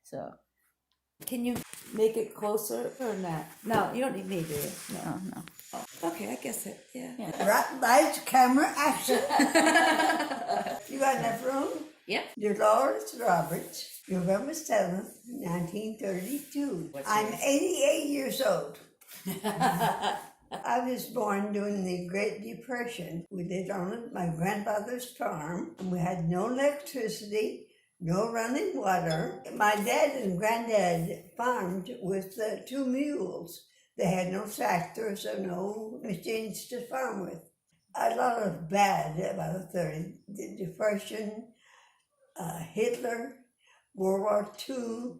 So, Can you make it closer or not? No, you don't need me, do you? No. no. Okay, I guess it, yeah. Right, lights, camera, action. You got enough room? Yep. Dolores Roberts, November 7th, 1932. I'm 88 years old. I was born during the Great Depression. We lived on my grandfather's farm, and we had no electricity, no running water. My dad and granddad farmed with 2 mules. They had no tractors or no machines to farm with. A lot of bad about the 30s. The Depression, Hitler, World War II.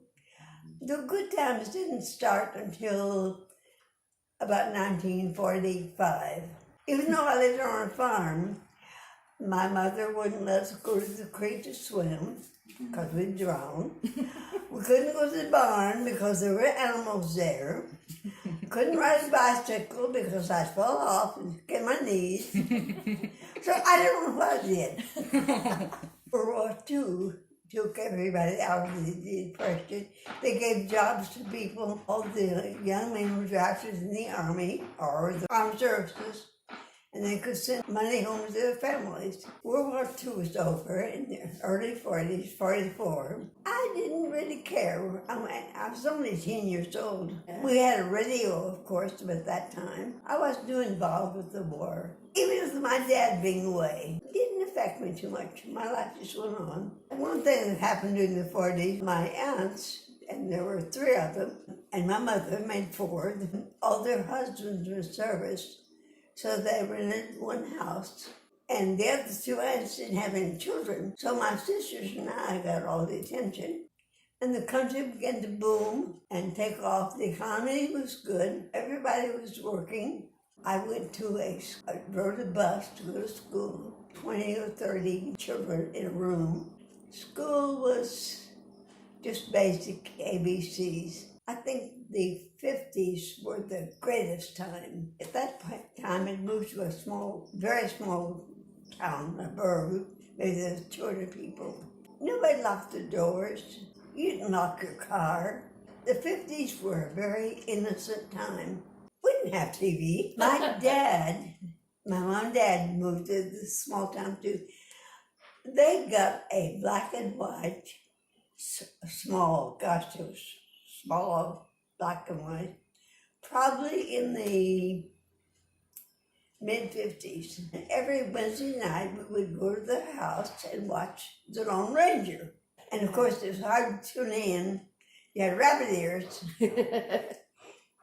The good times didn't start until about 1945. Even though I lived on a farm, my mother wouldn't let us go to the creek to swim because we'd drown. We couldn't go to the barn because there were animals there. Couldn't ride a bicycle because I'd fall off and get my knees. So I don't know what I did. World War II took everybody out of the Depression. They gave jobs to people. All the young men were drafted in the Army or the Armed Services, and they could send money home to their families. World War II was over in the early 40s, 44. I didn't really care. I was only 10 years old. We had a radio, of course, at that time. I wasn't too involved with the war. Even with my dad being away, it didn't affect me too much. My life just went on. One thing that happened during the 40s, my aunts, and there were 3 of them, and my mother made 4, all their husbands were service. So they rented one house, and the other 2 aunts didn't have any children. So my sisters and I got all the attention. And the country began to boom and take off. The economy was good. Everybody was working. I went to I rode a bus to go to school, 20 or 30 children in a room. School was just basic ABCs. I think the 50s were the greatest time. At that time, it moved to a very small town, a borough. Maybe there was 200 people. Nobody locked the doors. You didn't lock your car. The 50s were a very innocent time. We didn't have TV. My mom and dad moved to this small town too. They got a black and white, small, gosh, it was small, black and white, probably in the mid-50s. And every Wednesday night, we would go to their house and watch The Lone Ranger. And of course, it was hard to tune in. You had rabbit ears.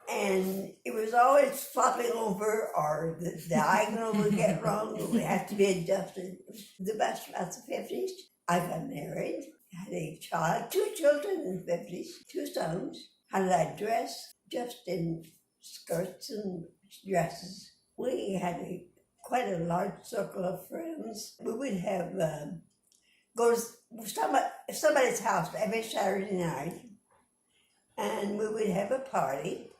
And it was always flopping over, or the diagonal would get wrong. It would have to be adjusted. The best about the 50s, I got married. I had a child, 2 children in the 50s, 2 sons. How did I dress? Just in skirts and dresses. We had quite a large circle of friends. We would have go to somebody's house every Saturday night, and we would have a party.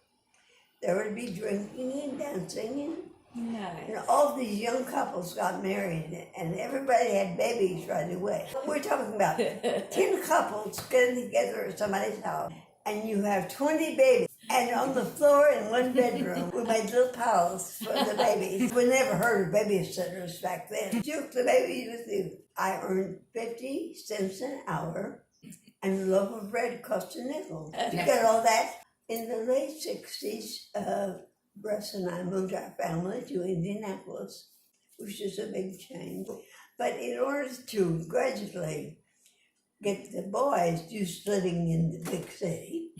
There would be drinking and dancing, and all these young couples got married, and everybody had babies right away. We're talking about 10 couples getting together at somebody's house, and you have 20 babies. And on the floor in one bedroom, we made little piles for the babies. We never heard of babysitters back then. You took the babies with you. I earned 50 cents an hour, and a loaf of bread cost a nickel. You get all that? In the late 60s, Russ and I moved our family to Indianapolis, which is a big change. But in order to gradually get the boys used to living in the big city,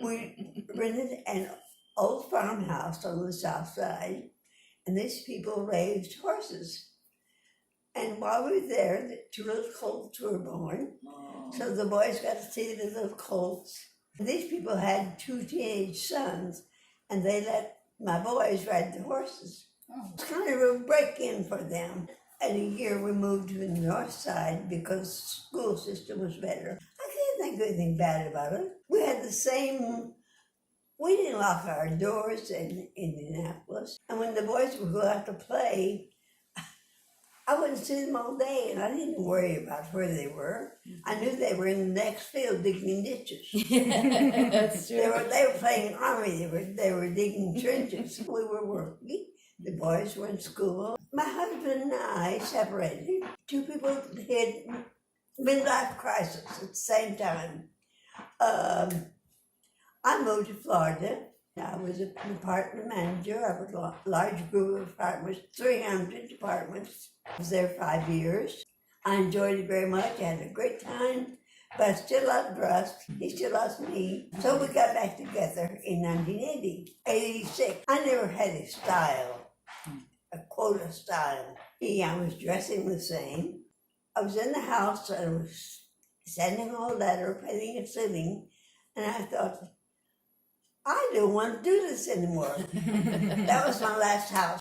we rented an old farmhouse on the south side, and these people raised horses. And while we were there, the 2 little colts were born. So the boys got to see the little colts. These people had 2 teenage sons, and they let my boys ride the horses. It's kind of a break-in for them. And a year we moved to the north side because the school system was better. I can't think of anything bad about it. We had we didn't lock our doors in Indianapolis. And when the boys would go out to play, I wouldn't see them all day, and I didn't worry about where they were. I knew they were in the next field digging ditches. That's true. They were playing army. They were digging trenches. We were working. The boys were in school. My husband and I separated. Two people had midlife crisis at the same time. I moved to Florida. I was an apartment manager of a large group of apartments, 300 apartments. I was there 5 years. I enjoyed it very much. I had a great time, but I still loved Russ. He still loves me. So we got back together in 1980, 86. I never had a style, a quota style. I was dressing the same. I was in the house. I was sending a letter, painting a ceiling, and I thought, I don't want to do this anymore. That was my last house.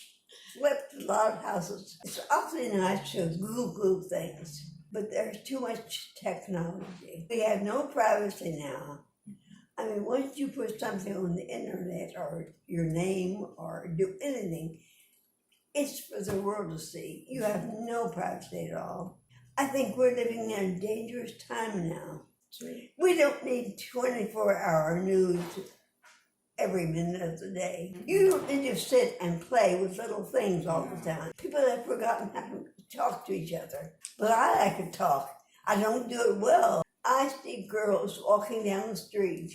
Flipped a lot of houses. It's awfully nice to Google things, but there's too much technology. We have no privacy now. I mean, once you put something on the internet or your name or do anything, it's for the world to see. You have no privacy at all. I think we're living in a dangerous time now. We don't need 24-hour news every minute of the day. You don't need to sit and play with little things all the time. People have forgotten how to talk to each other. But I like to talk. I don't do it well. I see girls walking down the street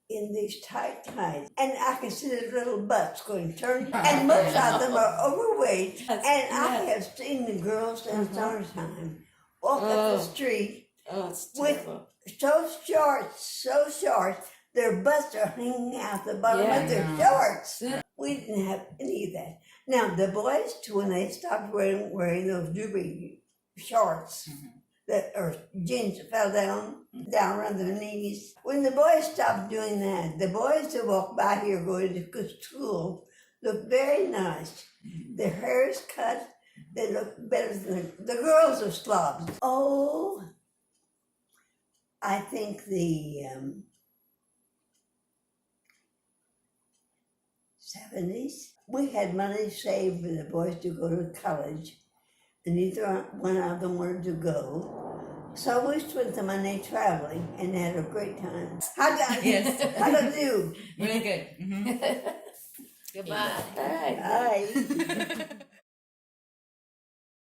in these tight ties, and I can see their little butts going turn, and most of them are overweight. And I have seen the girls in the summertime walk up the street with so short, their butts are hanging out the bottom of their shorts. We didn't have any of that. Now, the boys, when they stopped wearing those droopy shorts, that or jeans that fell down around their knees. When the boys stopped doing that, the boys that walk by here going to school look very nice. Their hair is cut. They look better than the girls are slobs. Oh, I think the 70s, we had money saved for the boys to go to college, and neither one of them wanted to go. So we spent the money traveling and had a great time. How do you? Really good. Goodbye. Bye.